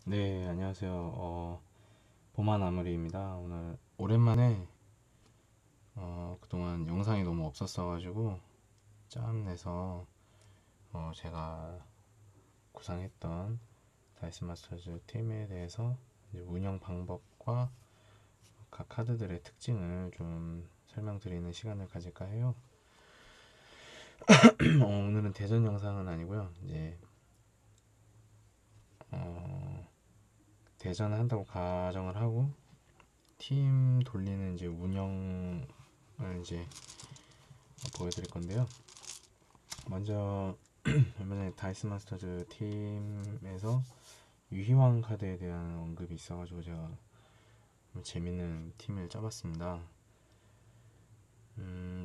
네, 안녕하세요. 보만아무리입니다. 오늘 오랜만에 그동안 영상이 너무 없었어가지고 짬 내서 제가 구상했던 다이스 마스터즈 팀에 대해서 이제 운영 방법과 각 카드들의 특징을 좀 설명드리는 시간을 가질까 해요. 오늘은 대전 영상은 아니고요. 이제 대전을 한다고 가정을 하고 팀 돌리는 이제 운영을 이제 보여드릴 건데요. 먼저 얼마 전에 다이스 마스터즈 팀에서 유희왕 카드에 대한 언급이 있어가지고 제가 재밌는 팀을 짜봤습니다.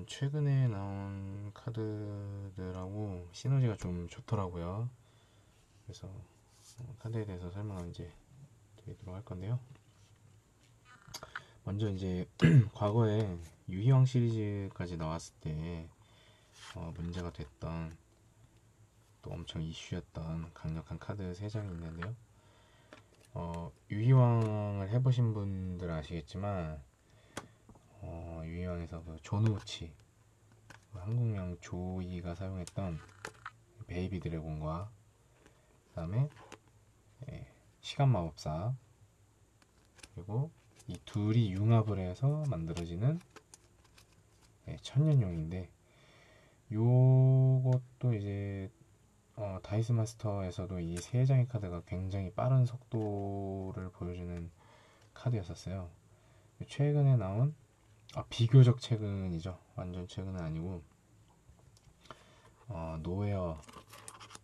최근에 나온 카드들하고 시너지가 좀 좋더라고요. 그래서 카드에 대해서 설명을 이제 드리도록 할 건데요. 먼저 이제 과거에 유희왕 시리즈까지 나왔을 때 문제가 됐던 또 엄청 이슈였던 강력한 카드 3장이 있는데요. 유희왕을 해보신 분들은 아시겠지만 유희왕에서 그 존우치 한국령 조이가 사용했던 베이비 드래곤과 그 다음에 시간마법사, 그리고 이 둘이 융합을 해서 만들어지는 천년용인데, 요것도 이제 다이스 마스터에서도 이 세 장의 카드가 굉장히 빠른 속도를 보여주는 카드였었어요. 최근에 나온 비교적 최근이죠. 완전 최근은 아니고 노웨어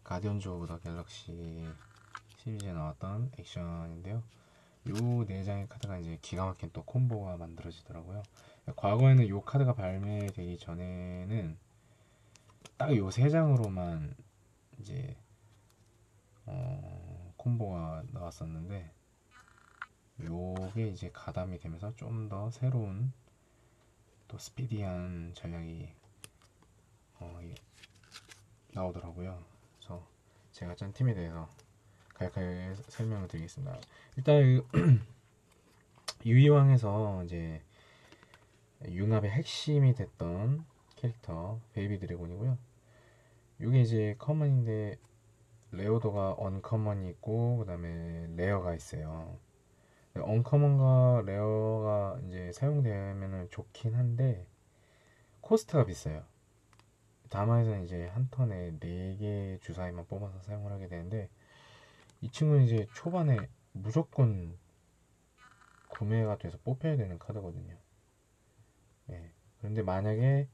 가디언즈 오브 더 갤럭시 시리즈에 나왔던 액션인데요. 요 네 장의 카드가 이제 기가 막힌 또 콤보가 만들어지더라고요. 과거에는 요 카드가 발매되기 전에는 딱 요 세 장으로만 이제 콤보가 나왔었는데, 요게 이제 가담이 되면서 좀 더 새로운 또 스피디한 전략이 나오더라고요. 그래서 제가 짠 팀에 대해서 간략하게 설명을 드리겠습니다. 일단 유이왕에서 이제 융합의 핵심이 됐던 캐릭터 베이비 드래곤이고요. 이게 이제 커먼인데 레어도가 언커먼이 있고 그 다음에 레어가 있어요. 언커먼과 레어가 이제 사용되면 좋긴 한데 코스트가 비싸요. 다만에서는 이제 한 턴에 4개 주사위만 뽑아서 사용을 하게 되는데, 이 친구는 이제 초반에 무조건 구매가 돼서 뽑혀야 되는 카드거든요. 그런데 만약에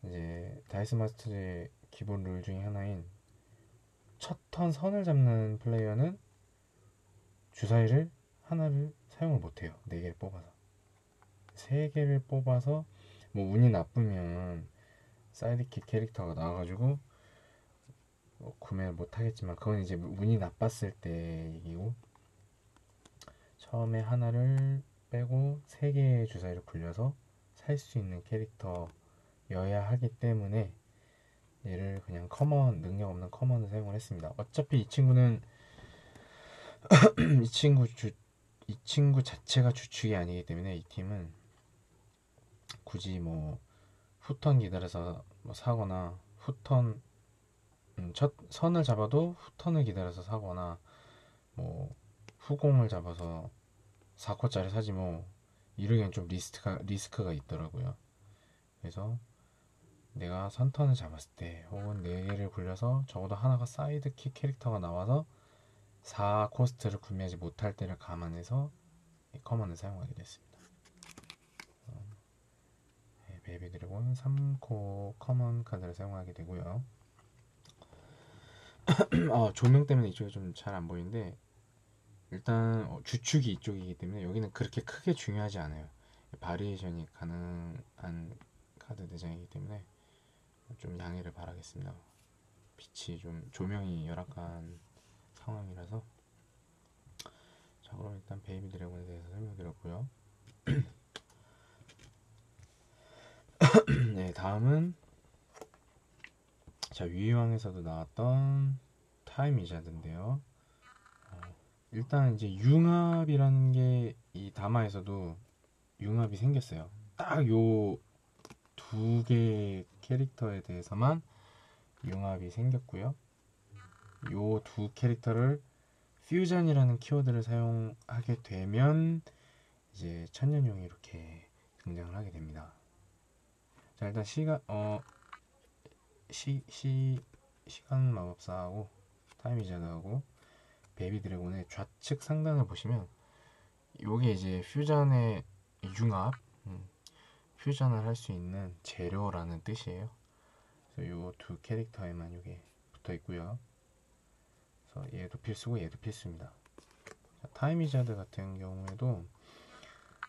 이제 다이스 마스터즈의 기본 룰 중에 하나인 첫 턴 선을 잡는 플레이어는 주사위를 하나를 사용을 못해요. 4개를 뽑아서 3개를 뽑아서 뭐 운이 나쁘면 사이드킥 캐릭터가 나와가지고 구매를 못하겠지만, 그건 이제 운이 나빴을 때 얘기고, 처음에 하나를 빼고 3개의 주사위를 굴려서 살 수 있는 캐릭터여야 하기 때문에 얘를 그냥 커먼, 능력 없는 커먼을 사용을 했습니다. 어차피 이 친구는 이 친구 자체가 주축이 아니기 때문에 이 팀은 굳이 뭐 후턴 기다려서 뭐 사거나 후턴 첫 선을 잡아도 후턴을 기다려서 사거나 뭐 후공을 잡아서 4코짜리 사지 뭐 이러기엔 좀 리스크가 있더라고요. 그래서 내가 선턴을 잡았을 때 혹은 4개를 굴려서 적어도 하나가 사이드킥 캐릭터가 나와서 4코스트를 구매하지 못할 때를 감안해서 커먼을 사용하게 됐습니다. 베이비 드래곤 3코 커먼 카드를 사용하게 되고요. 조명 때문에 이쪽이 좀 잘 안 보이는데, 일단 주축이 이쪽이기 때문에 여기는 그렇게 크게 중요하지 않아요. 바리에이션이 가능한 카드 4장이기 때문에 좀 양해를 바라겠습니다. 빛이 좀 조명이 열악한 상황이라서. 자, 그럼 일단 베이비 드래곤에 대해서 설명드렸고요. 네, 다음은 자, 위왕에서도 나왔던 타임 위자드인데요. 일단 이제 융합이라는 게 이 다마에서도 융합이 생겼어요. 딱 요 두 개의 캐릭터에 대해서만 융합이 생겼고요. 요 두 캐릭터를 퓨전이라는 키워드를 사용하게 되면 이제 천년용이 이렇게 등장을 하게 됩니다. 자, 일단 시간 마법사하고 타임 위자드하고 베이비 드래곤의 좌측 상단을 보시면 요게 이제 퓨전의 융합, 퓨전을 할 수 있는 재료라는 뜻이에요. 그래서 요 두 캐릭터에만 요게 붙어 있고요. 그래서 얘도 필수고 얘도 필수입니다. 자, 타임 위자드 같은 경우에도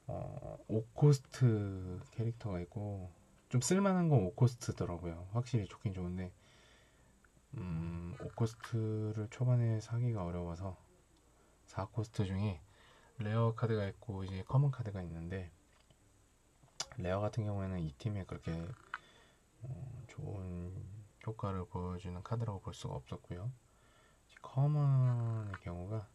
5코스트 캐릭터가 있고 좀 쓸만한 건 5코스트더라고요. 확실히 좋긴 좋은데 5코스트를 초반에 사기가 어려워서 4코스트 중에 레어 카드가 있고 이제 커먼 카드가 있는데 레어 같은 경우에는 이 팀에 그렇게 좋은 효과를 보여주는 카드라고 볼 수가 없었고요. 커먼의 경우가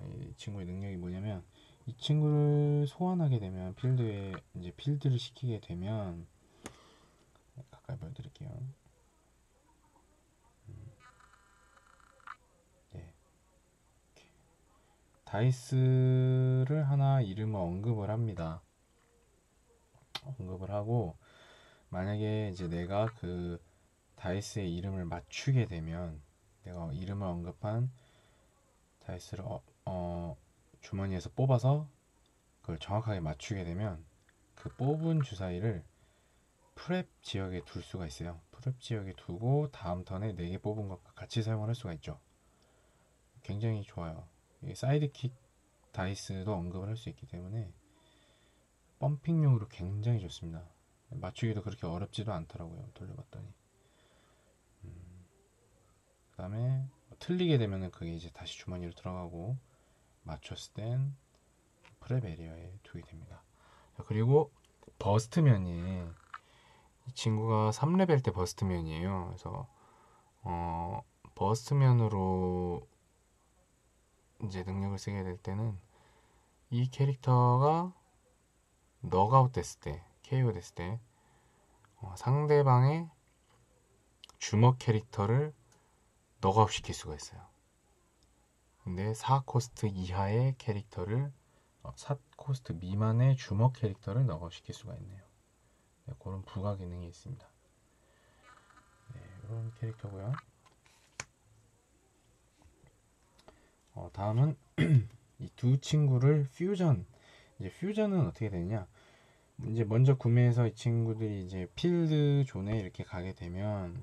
이 친구의 능력이 뭐냐면 이 친구를 소환하게 되면 필드에 이제 필드를 시키게 되면 가까이 보여드릴게요. 네. 다이스를 하나 이름을 언급을 합니다. 언급을 하고 만약에 이제 내가 그 다이스의 이름을 맞추게 되면 내가 이름을 언급한 다이스를 주머니에서 뽑아서 그걸 정확하게 맞추게 되면 그 뽑은 주사위를 프랩 지역에 둘 수가 있어요. 프랩 지역에 두고 다음 턴에 4개 뽑은 것과 같이 사용을 할 수가 있죠. 굉장히 좋아요. 사이드킥 다이스도 언급을 할 수 있기 때문에 펌핑용으로 굉장히 좋습니다. 맞추기도 그렇게 어렵지도 않더라고요. 돌려봤더니. 그 다음에 틀리게 되면은 그게 이제 다시 주머니로 들어가고 맞췄을 땐 프랩 에리어에 두게 됩니다. 그리고 버스트면이 이 친구가 3레벨 때 버스트면이에요. 그래서 버스트면으로 이제 능력을 쓰게 될 때는 이 캐릭터가 넉아웃 됐을 때, KO 됐을 때 상대방의 주먹 캐릭터를 넉아웃 시킬 수가 있어요. 근데 4코스트 이하의 캐릭터를 4코스트 미만의 주먹 캐릭터를 넉아웃 시킬 수가 있네요. 네, 그런 부가 기능이 있습니다. 네, 이런 캐릭터고요. 다음은 이 두 친구를 퓨전. 이제 퓨전은 어떻게 되냐? 이제 먼저 구매해서 이 친구들이 이제 필드 존에 이렇게 가게 되면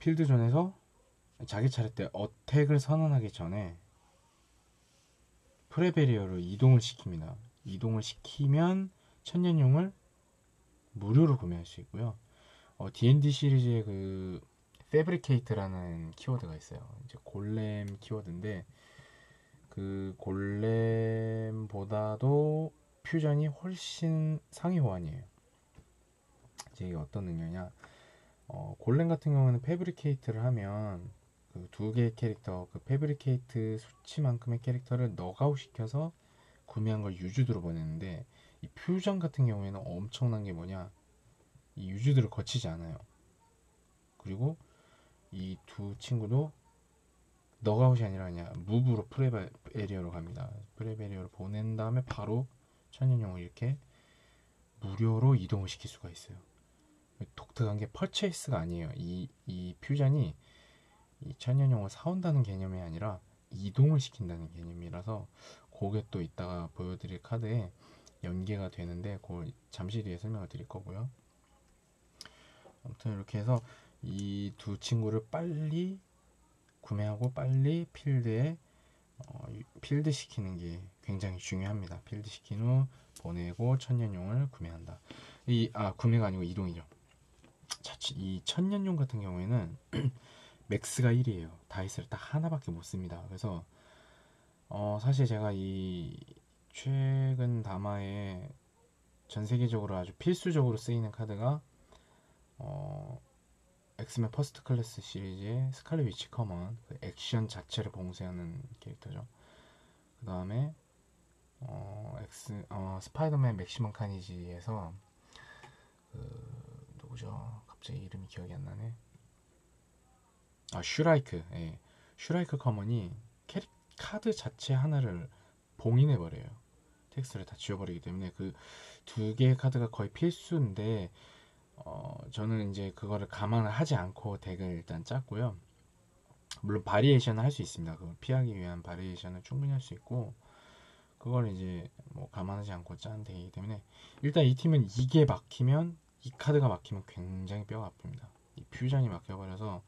필드 존에서 자기 차례 때 어택을 선언하기 전에 프레베리어로 이동을 시킵니다. 이동을 시키면 천년용을 무료로 구매할 수 있고요. D&D 시리즈의 그 패브리케이트라는 키워드가 있어요. 이제 골렘 키워드인데 그 골렘보다도 퓨전이 훨씬 상위 호환이에요. 이제 이게 어떤 능력이냐? 골렘 같은 경우는 패브리케이트를 하면 그 두 개의 캐릭터, 그 패브리케이트 수치만큼의 캐릭터를 넉아웃 시켜서 구매한 걸 유주드로 보내는데 이 퓨전 같은 경우에는 엄청난 게 뭐냐? 이 유주드를 거치지 않아요. 그리고 이 두 친구도 넉아웃이 아니라 그냥 무브로 프랩 에리어로 갑니다. 프랩 에리어로 보낸 다음에 바로 천연용을 이렇게 무료로 이동을 시킬 수가 있어요. 독특한 게 퍼체이스가 아니에요. 이 퓨전이 이 천연용을 사온다는 개념이 아니라 이동을 시킨다는 개념이라서 그게 또 이따가 보여드릴 카드에 연계가 되는데 그걸 잠시 뒤에 설명을 드릴 거고요. 아무튼 이렇게 해서 이 두 친구를 빨리 구매하고 빨리 필드에 필드 시키는 게 굉장히 중요합니다. 필드 시킨 후 보내고 천년용을 구매한다. 구매가 아니고 이동이죠. 자, 이 천년용 같은 경우에는 맥스가 1이에요. 다이스를 딱 하나밖에 못 씁니다. 그래서 사실 제가 이 최근 다마에 전 세계적으로 아주 필수적으로 쓰이는 카드가 엑스맨 퍼스트 클래스 시리즈의 스칼렛 위치 커먼, 그 액션 자체를 봉쇄하는 캐릭터죠. 그 다음에 스파이더맨 맥시멈 카니지에서 누구죠? 갑자기 이름이 기억이 안 나네. 슈라이크. 예. 슈라이크 커먼이 카드 자체 하나를 봉인해 버려요. 텍스트를 다 지워버리기 때문에 그 두 개의 카드가 거의 필수인데 저는 이제 그거를 감안을 하지 않고 덱을 일단 짰고요. 물론 바리에이션을 할 수 있습니다. 그걸 피하기 위한 바리에이션을 충분히 할 수 있고, 그걸 이제 뭐 감안하지 않고 짠 덱이기 때문에 일단 이 팀은 이게 막히면, 이 카드가 막히면 굉장히 뼈가 아픕니다. 이 퓨전이 막혀버려서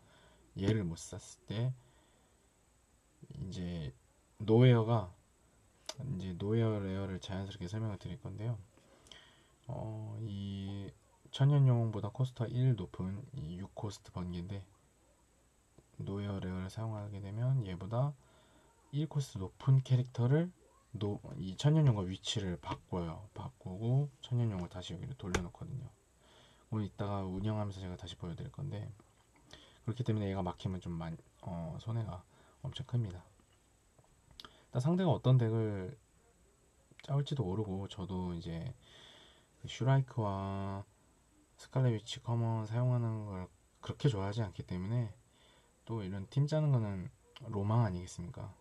얘를 못 쐈을 때 이제 노웨어가, 이제 노웨어 레어를 자연스럽게 설명을 드릴 건데요. 이 천년용보다 코스트가 1 높은 이 6코스트 번개인데, 노웨어 레어를 사용하게 되면 얘보다 1코스트 높은 캐릭터를 이 천년용과 위치를 바꾸고 천년용을 다시 여기로 돌려놓거든요. 오늘 이따가 운영하면서 제가 다시 보여드릴 건데, 그렇기 때문에 얘가 막히면 좀 손해가 엄청 큽니다. 일단 상대가 어떤 덱을 짜올지도 모르고, 저도 이제 그 슈라이크와 스칼렛 위치 커먼 사용하는 걸 그렇게 좋아하지 않기 때문에, 또 이런 팀 짜는 거는 로망 아니겠습니까?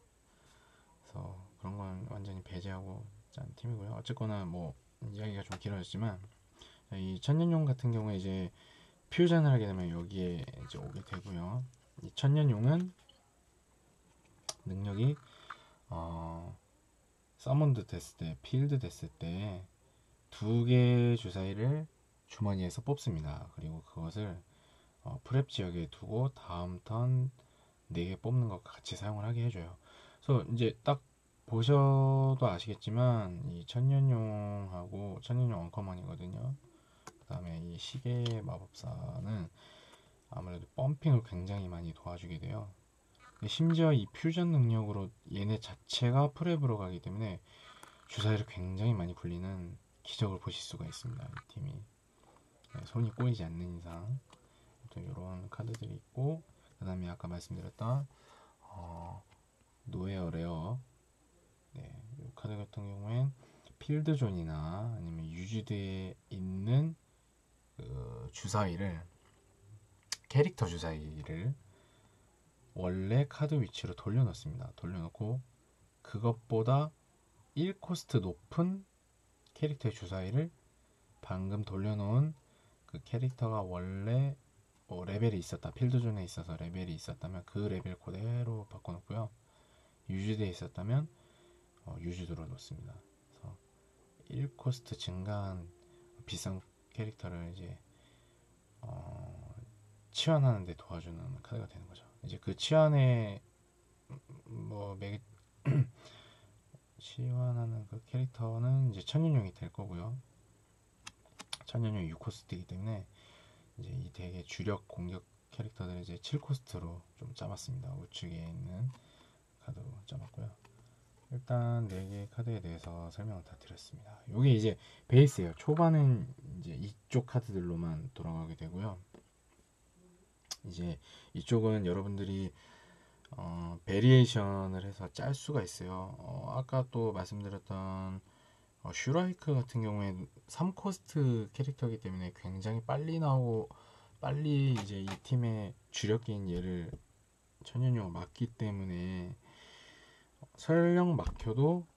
그래서 그런 건 완전히 배제하고 짠 팀이고요. 어쨌거나 뭐 이야기가 좀 길어졌지만, 이 천년용 같은 경우에 이제 퓨전을 하게 되면 여기에 이제 오게 되고요. 이 천년용은 능력이 서먼드 됐을 때, 필드 됐을 때 두 개의 주사위를 주머니에서 뽑습니다. 그리고 그것을 프랩 지역에 두고 다음 턴 4개 뽑는 것과 같이 사용을 하게 해줘요. 그래서 이제 딱 보셔도 아시겠지만 이 천년용하고 천년용 언커먼이거든요. 그 다음에 이 시계 마법사는 아무래도 펌핑을 굉장히 많이 도와주게 돼요. 심지어 이 퓨전 능력으로 얘네 자체가 프랩으로 가기 때문에 주사위를 굉장히 많이 굴리는 기적을 보실 수가 있습니다. 이 팀이 손이 꼬이지 않는 이상. 또 이런 카드들이 있고, 그 다음에 아까 말씀드렸던 노웨어 레어, 네, 이 카드 같은 경우엔 필드존이나 아니면 유지드에 있는 그 주사위를, 캐릭터 주사위를 원래 카드 위치로 돌려놓습니다. 돌려놓고 그것보다 1코스트 높은 캐릭터의 주사위를 방금 돌려놓은 그 캐릭터가 원래 레벨이 있었다, 필드존에 있어서 레벨이 있었다면 그 레벨 그대로 바꿔놓고요. 유지드에 있었다면 유지드로 놓습니다. 그래서 1코스트 증가한 비싼 캐릭터를 이제 치환하는 데 도와주는 카드가 되는 거죠. 이제 그 치환에 치환하는 그 캐릭터는 이제 천년용이 될 거고요. 천년용 6코스트이기 때문에 이제 이 덱의 주력 공격 캐릭터들을 이제 7코스트로 좀 짜봤습니다. 우측에 있는 카드로 짜봤고요. 일단 4개의 카드에 대해서 설명을 다 드렸습니다. 이게 이제 베이스예요. 초반은 이제 이쪽 카드들로만 돌아가게 되고요. 이제 이쪽은 여러분들이 베리에이션을 해서 짤 수가 있어요. 아까 또 말씀드렸던 슈라이크 같은 경우에 3코스트 캐릭터이기 때문에 굉장히 빨리 나오고 빨리 이제 이 팀의 주력인 얘를 천연용을 막기 때문에 설령 막혀도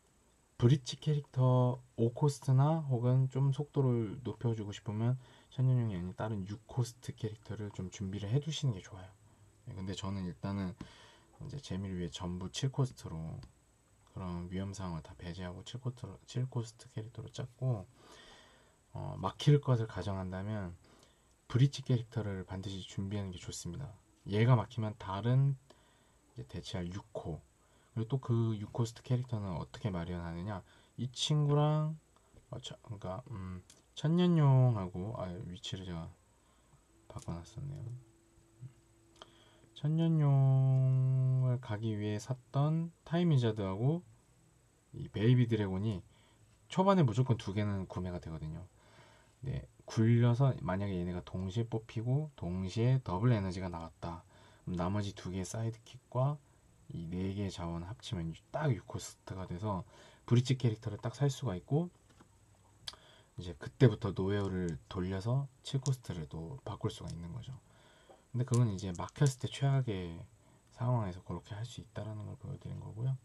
브릿지 캐릭터 5코스트나 혹은 좀 속도를 높여주고 싶으면 천연용이 아닌 다른 6코스트 캐릭터를 좀 준비를 해두시는 게 좋아요. 근데 저는 일단은 이제 재미를 위해 전부 7코스트로 그런 위험 상황을 다 배제하고 7코스트 캐릭터로 짰고, 막힐 것을 가정한다면 브릿지 캐릭터를 반드시 준비하는 게 좋습니다. 얘가 막히면 다른 대체할 6코, 그리고 또 그 6코스트 캐릭터는 어떻게 마련하느냐, 이 친구랑 그러니까 천년용하고 위치를 제가 바꿔놨었네요. 천년용을 가기 위해 샀던 타임 위자드하고 이 베이비 드래곤이 초반에 무조건 2개는 구매가 되거든요. 네, 굴려서 만약에 얘네가 동시에 뽑히고 동시에 더블 에너지가 나왔다. 그럼 나머지 두 개의 사이드킥과 이 네 개의 자원 합치면 딱 6코스트가 돼서 브릿지 캐릭터를 딱 살 수가 있고, 이제 그때부터 노웨어를 돌려서 7코스트를 또 바꿀 수가 있는 거죠. 근데 그건 이제 막혔을 때 최악의 상황에서 그렇게 할 수 있다라는 걸 보여드린 거고요.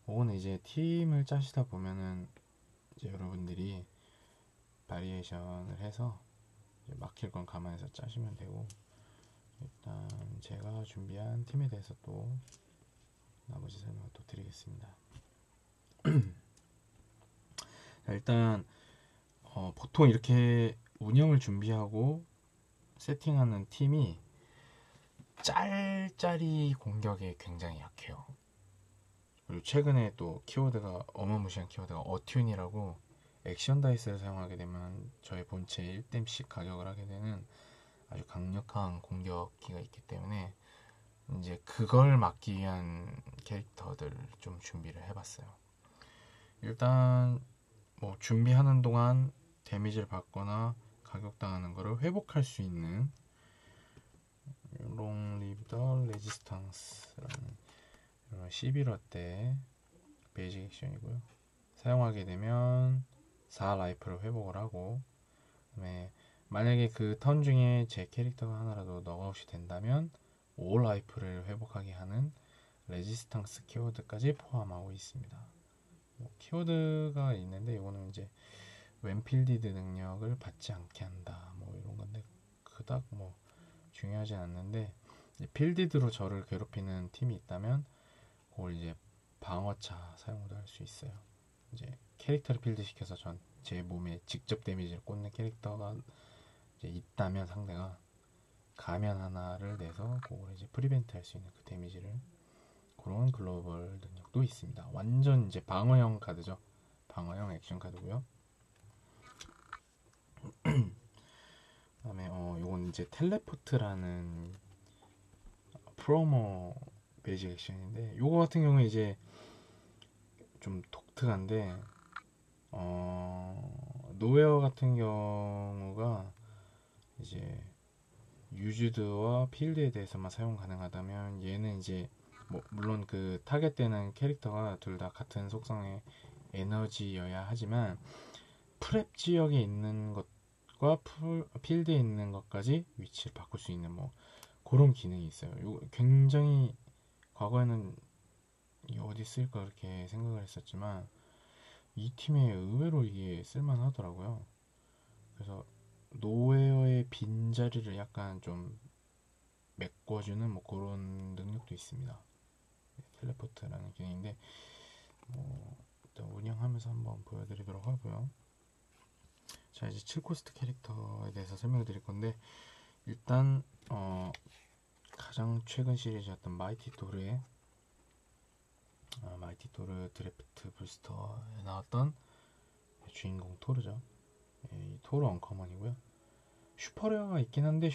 그거는 이제 팀을 짜시다 보면은 이제 여러분들이 바리에이션을 해서 이제 막힐 건 감안해서 짜시면 되고, 일단 제가 준비한 팀에 대해서 또 나머지 설명을 또 드리겠습니다. 자, 일단 보통 이렇게 운영을 준비하고 세팅하는 팀이 짤짤이 공격에 굉장히 약해요. 그리고 최근에 또 키워드가 어마무시한 키워드가 어튠이라고, 액션 다이스를 사용하게 되면 저의 본체 1댐씩 가격을 하게 되는 아주 강력한 공격기가 있기 때문에 이제 그걸 막기 위한 캐릭터들 좀 준비를 해봤어요. 일단 뭐 준비하는 동안 데미지를 받거나 가격당하는 거를 회복할 수 있는 롱 리브 더 레지스탕스라는 11화 때 베이직 액션이고요. 사용하게 되면 4 라이프를 회복을 하고, 그다음에 만약에 그 턴 중에 제 캐릭터가 하나라도 넉아웃이 된다면 5 라이프를 회복하게 하는 레지스탕스 키워드까지 포함하고 있습니다. 뭐 키워드가 있는데 이거는 이제 웬필디드 능력을 받지 않게 한다 뭐 이런 건데 그닥 뭐 중요하진 않는데, 필디드로 저를 괴롭히는 팀이 있다면 그걸 이제 방어차 사용도 할 수 있어요. 이제 캐릭터를 필드 시켜서 제 몸에 직접 데미지를 꽂는 캐릭터가 이제 있다면 상대가 가면 하나를 내서 그걸 이제 프리벤트 할 수 있는 그 데미지를, 그런 글로벌 능력도 있습니다. 완전 이제 방어형 카드죠. 방어형 액션 카드고요. 그다음에 요건 이제 텔레포트라는 프로모 베이직 액션인데, 요거 같은 경우에 이제 좀 독특한데, 노웨어 같은 경우가 이제 유즈드와 필드에 대해서만 사용 가능하다면, 얘는 이제 뭐 물론 그 타겟되는 캐릭터가 둘 다 같은 속성의 에너지여야 하지만 프랩 지역에 있는 것과 필드에 있는 것까지 위치를 바꿀 수 있는 뭐 그런 기능이 있어요. 요 굉장히 과거에는 이게 어디 쓸까 그렇게 생각을 했었지만 이 팀에 의외로 이게 쓸만하더라고요. 그래서 노웨어의 빈자리를 약간 좀 메꿔주는 뭐 그런 능력도 있습니다. 텔레포트라는 기능인데 일단 운영하면서 한번 보여드리도록 하고요. 자, 이제 7코스트 캐릭터에 대해서 설명을 드릴 건데, 일단 가장 최근 시리즈였던 마이티 토르의 마이티 토르 드래프트 부스터에 나왔던 주인공 토르죠. 이 토르 언커먼이고요. 슈퍼레어가 있긴 한데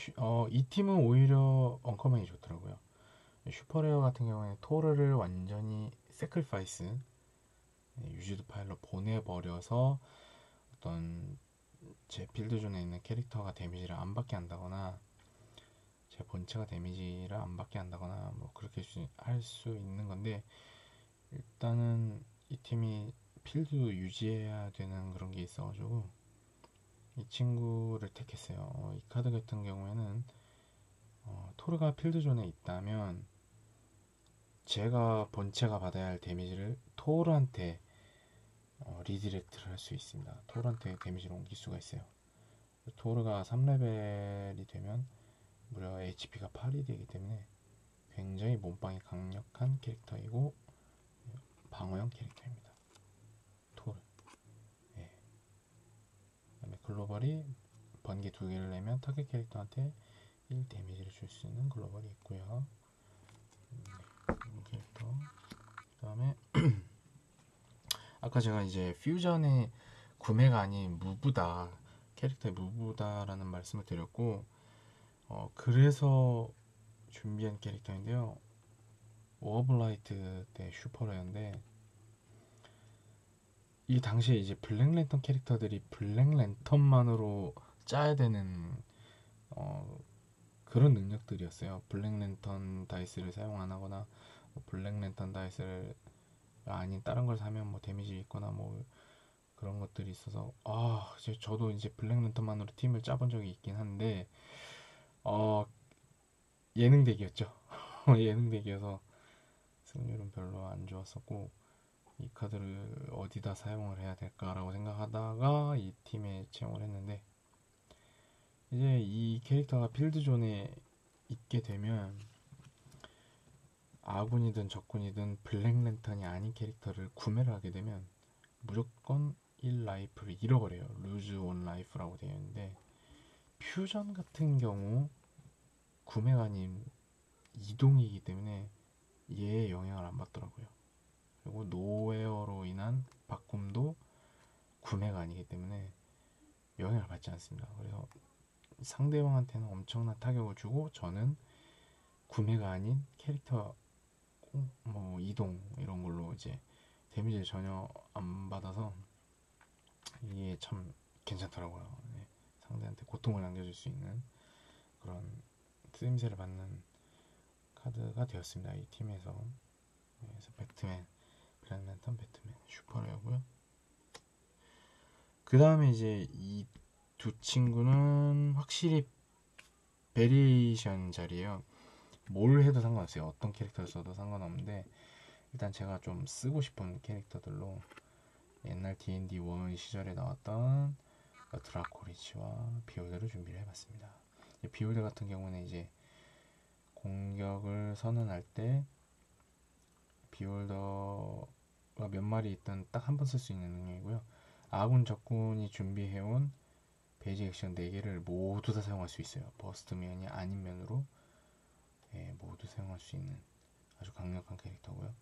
이 팀은 오히려 언커먼이 좋더라고요. 슈퍼레어 같은 경우에 토르를 완전히 세클파이스 유즈드 파일로 보내버려서 어떤 제 필드존에 있는 캐릭터가 데미지를 안 받게 한다거나 제 본체가 데미지를 안 받게 한다거나 뭐 그렇게 할 수 있는 건데, 일단은 이 팀이 필드 유지해야 되는 그런 게 있어가지고 이 친구를 택했어요. 이 카드 같은 경우에는 토르가 필드존에 있다면 제가 본체가 받아야 할 데미지를 토르한테 리디렉트를 할 수 있습니다. 토르한테 데미지를 옮길 수가 있어요. 토르가 3레벨이 되면 무려 HP가 8이 되기 때문에 굉장히 몸빵이 강력한 캐릭터이고 방어형 캐릭터입니다. 토르. 예. 그다음에 글로벌이 번개 2개를 내면 타겟 캐릭터한테 1 데미지를 줄 수 있는 글로벌이 있고요. 이 캐릭터. 그다음에 아까 제가 이제 퓨전의 구매가 아닌 무브다, 캐릭터의 무브다라는 말씀을 드렸고, 그래서 준비한 캐릭터인데요. 워블라이트 때 슈퍼레어인데, 이 당시에 이제 블랙랜턴 캐릭터들이 블랙랜턴만으로 짜야 되는 어, 그런 능력들이었어요. 블랙랜턴 다이스를 사용 안 하거나 뭐 블랙랜턴 다이스를 아닌 다른 걸 사면 뭐 데미지 있거나 뭐 그런 것들이 있어서 이제 저도 이제 블랙랜턴만으로 팀을 짜본 적이 있긴 한데 어 예능덱이었죠. 예능덱이어서 승률은 별로 안 좋았었고 이 카드를 어디다 사용을 해야 될까라고 생각하다가 이 팀에 채용을 했는데 이제 이 캐릭터가 필드존에 있게 되면 아군이든 적군이든 블랙랜턴이 아닌 캐릭터를 구매를 하게 되면 무조건 1라이프를 잃어버려요. 루즈 원 라이프라고 되어 있는데 퓨전 같은 경우 구매가 아닌 이동이기 때문에 얘의 영향을 안 받더라고요. 그리고 노웨어로 인한 바꿈도 구매가 아니기 때문에 영향을 받지 않습니다. 그래서 상대방한테는 엄청난 타격을 주고 저는 구매가 아닌 캐릭터 뭐 이동 이런 걸로 이제 데미지를 전혀 안 받아서 이게 참 괜찮더라고요. 네. 상대한테 고통을 안겨줄 수 있는 그런 쓰임새를 받는 카드가 되었습니다. 이 팀에서. 그래서 배트맨, 블랙랜턴, 배트맨, 슈퍼레어고요. 그 다음에 이제 이 두 친구는 확실히 베리에이션 자리에요. 뭘 해도 상관없어요. 어떤 캐릭터를 써도 상관없는데 일단 제가 좀 쓰고 싶은 캐릭터들로 옛날 D&D 1 시절에 나왔던 드라코리치와 비올드를 준비를 해봤습니다. 비올드 같은 경우는 이제 공격을 선언할 때 비올더가 몇 마리 있든 딱 한 번 쓸 수 있는 능력이고요. 아군 적군이 준비해온 베이지 액션 4개를 모두 다 사용할 수 있어요. 버스트 면이 아닌 면으로 모두 사용할 수 있는 아주 강력한 캐릭터고요.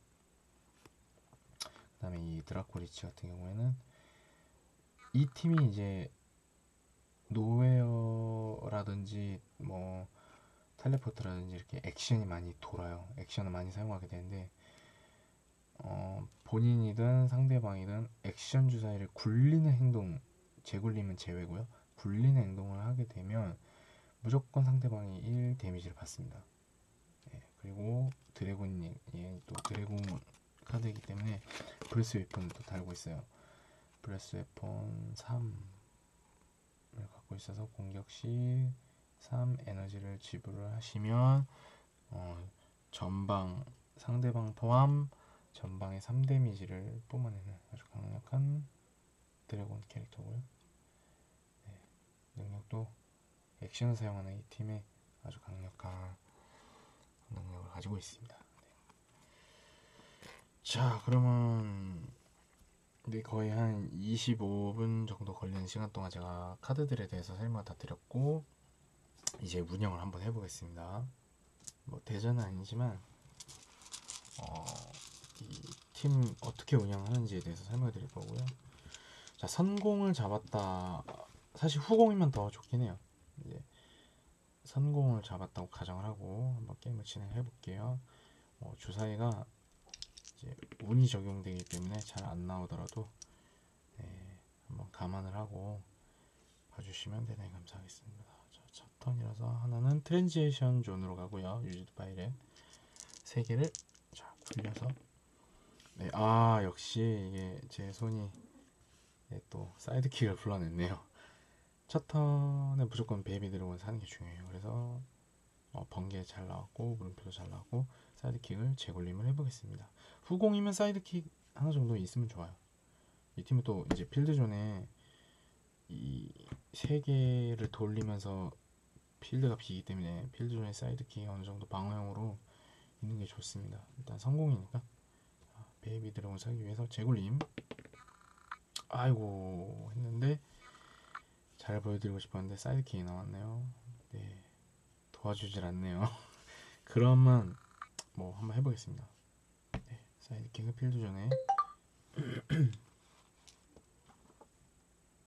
그 다음에 이 드라코리치 같은 경우에는 이 팀이 이제 노웨어라든지 뭐 텔레포트라든지 이렇게 액션이 많이 돌아요. 액션을 많이 사용하게 되는데 본인이든 상대방이든 액션 주사위를 굴리는 행동, 재굴림은 제외고요. 굴리는 행동을 하게 되면 무조건 상대방이 1 데미지를 받습니다. 그리고 드래곤이 또 드래곤 카드이기 때문에 브레스 웨폰을 또 달고 있어요. 브레스 웨폰 3을 갖고 있어서 공격 시 3 에너지를 지불을 하시면 전방 상대방 포함 전방의 3 데미지를 뿜어내는 아주 강력한 드래곤 캐릭터고요. 능력도 액션을 사용하는 이 팀에 아주 강력한 능력을 가지고 있습니다. 자, 그러면 거의 한 25분 정도 걸리는 시간 동안 제가 카드들에 대해서 설명을 다 드렸고 이제 운영을 한번 해보겠습니다. 뭐 대전은 아니지만 이 팀 어떻게 운영하는지에 대해서 설명을 드릴 거고요. 자, 선공을 잡았다. 사실 후공이면 더 좋긴 해요. 이제 선공을 잡았다고 가정을 하고 한번 게임을 진행해 볼게요. 주사위가 이제 운이 적용되기 때문에 잘 안 나오더라도 한번 감안을 하고 봐주시면 대단히 감사하겠습니다. 자, 첫 턴이라서 하나는 트랜지션 존으로 가고요. 유즈드 파일에 3개를 자 굴려서 역시 이게 제 손이 또 사이드킥을 불러냈네요. 첫 턴에 무조건 베이비 드래곤 사는 게 중요해요. 그래서 번개 잘 나왔고 물음표도 잘 나왔고 사이드킥을 재굴림을 해보겠습니다. 후공이면 사이드킥 하나 정도 있으면 좋아요. 이 팀은 또 이제 필드존에 이 3개를 돌리면서 필드가 비기 때문에 필드존에 사이드킥이 어느 정도 방어형으로 있는 게 좋습니다. 일단 성공이니까 베이비 드래곤 사기 위해서 재굴림 아이고 했는데 잘 보여드리고 싶었는데 사이드킥이 나왔네요. 네, 도와주질 않네요. 그러면 뭐 한번 해보겠습니다. 사이드킥을 필드존에